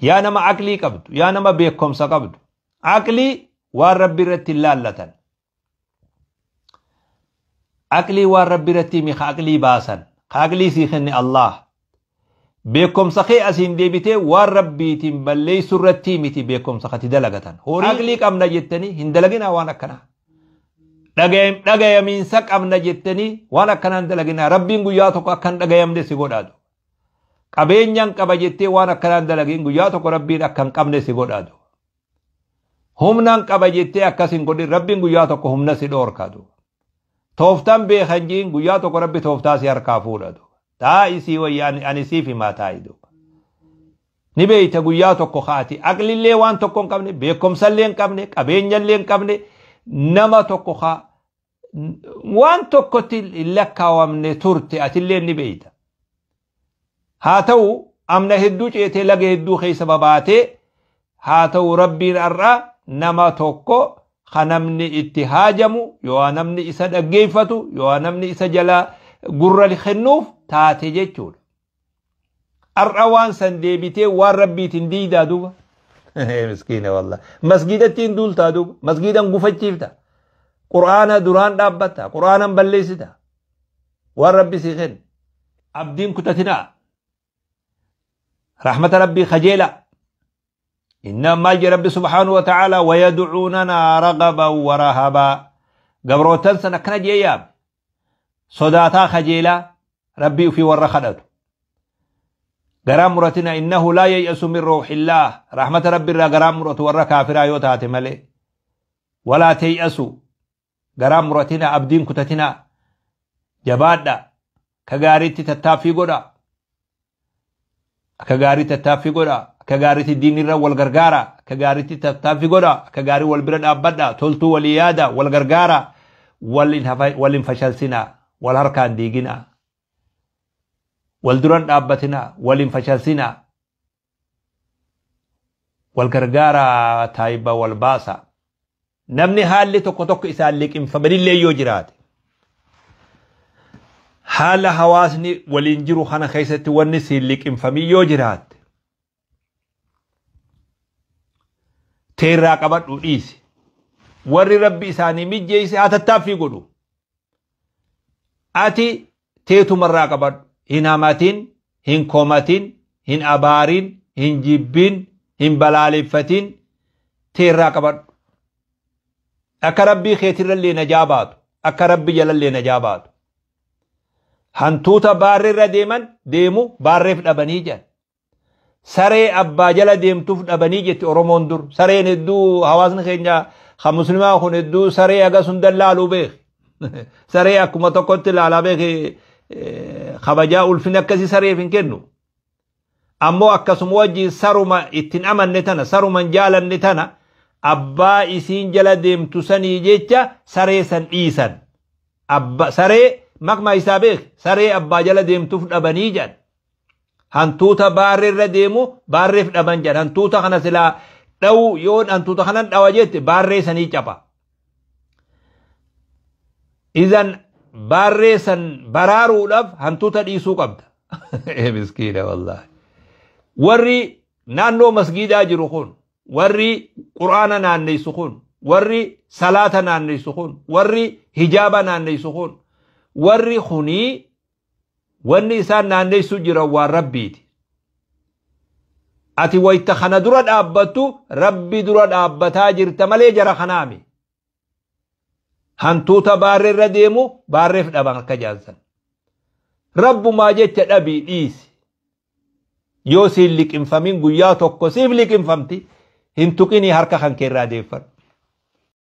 يا نما عقلي قبض يا نما بيكم سقبض عقلي والرب رتي لالتن عقلي والرب رتي مخ عقلي باسن عقلي سيخني الله بيكم سخي أسين ديبته والربي تنبلي سرتي متي بيكم سخي دلغتن عقلي قمنا جتني هندلغنا وانا كنا dhagayamiin sak qabna jettanii waan akkanaan dalagina rabbiin guyyaa tokko akkan dhagayamne si godhaadu qabeenyaan qaba jettee waan akkanaan dalagin guyyaa tokko rabbiin akkan qabne si godhaadu humnaan qaba jettee akkasin godhin rabbiin guyyaa tokko humna si dhoorkaadu tooftaan beekanjiin guyyaa tokko rabbi tooftaa si harkaa fuudhadu taa isii wayyaan ani siif himaa taa'idu ni beeyta guyyaa tokko haati aqlillee waan tokko hin qabne beekumsallee hin qabne qabeenyallee hin qabne nama tokko waan tokkotti lakkaawamne turte atillee ni beeyta haa ta'u amna hedduu ceetee laga hedduu keessa babaatee haa ta'u rabbiin arra nama tokko kanamni itti haajamu yoo namni isa dhaggeeffatu yoo namni isa jala gurra kennuuf taate jechuudha arra waan san deebitee waan rabbiitiin diidaa duuba مسكينة والله مسجدة تندول تادو مسجدا غفجيفتا قرآن دوران دابتا قرآن بليستا والرب سيخن عبدين كتتنا رحمة ربي خجيلة إنما جي ربي سبحانه وتعالى ويدعوننا رغبا ورهبا قبروتن سنكنا جيام صداتا خجيلة ربي في ورخدته غرام مرتنا إنه لا ييأس من روح الله رحمة ربي را غرام مرت ورا كافر آيوتات ملي ولا تيأسوا غرام مرتنا أبدين كتتنا جبادا كغاريتي تتافي قدا كغاريتي تتافي قدا كغاريتي دين را والغرغارا كغاريتي تتافي قدا كغاري والبرد أبدا تلتو واليادا والغرغارا والانفشل سنا والهركان ديقنا والدران أبتنا والانفشلسنا والغرغارة تايبة والباسة نمني حالي توك إسال لك فبدي اللي يوجرات حال حواسني والانجرو خانا خيستي ونسي لك فمي يوجرات تيرا قبط وإيسي وري ربي إساني مجيسي أتتافي قدو أتي تيتو مرا قبط hin hamatin hin komatin hin abaarin hin jibbin hin balaaleffatin teerraa qabadhu akka rabbii keetirrallee najaa baatu akka rabbi jalallee najaa baatu hantuuta baarreerra deemu baarreef dhabanii jedhan saree abbaa jala deemtuuf dhabanii jetti oromoon dur sareen hedduu hawaasni keenya kan muslimaa kun hedduu saree agasun dallaaluu beeki saree akkuma tokkotti ilaalaa beeki خبجاء الفين كسي سري فين كنو أمو أكسم وجي سرما اتن أمن نتنا سرما جالا نتنا أبا إسين جلا ديم تسني جيتشا سري سن إيسان أبا سري مكما إسابيخ سري أبا جلا ديم تفد أبنيجان هنتوتا بارر ديمو بارف أبنجان هنتوتا خنا سلا دو يون هنتوتا خنا دواجيت بارر سني جابا إذن باريسن برارو لف هنتوتا ديسو قبض مسكينة والله وري نانو مسجدا جروخون وري قرآن ناني سخون وري صلاة ناني سخون وري حجابا ناني سخون وري خوني والنسان ناني سجر وربيتي أتي ويتخنا درد أبتو ربي درد أبتا جرت ملي جرى خنامي hantuuta baarreerra deemu baarreef dhaban akka jaansan rabbumaa jecha dhabii dhiisi yoo siin liqinfamin guyyaa tokko siif liqinfamti hin tuqinii harka kan keerraa deeffadhu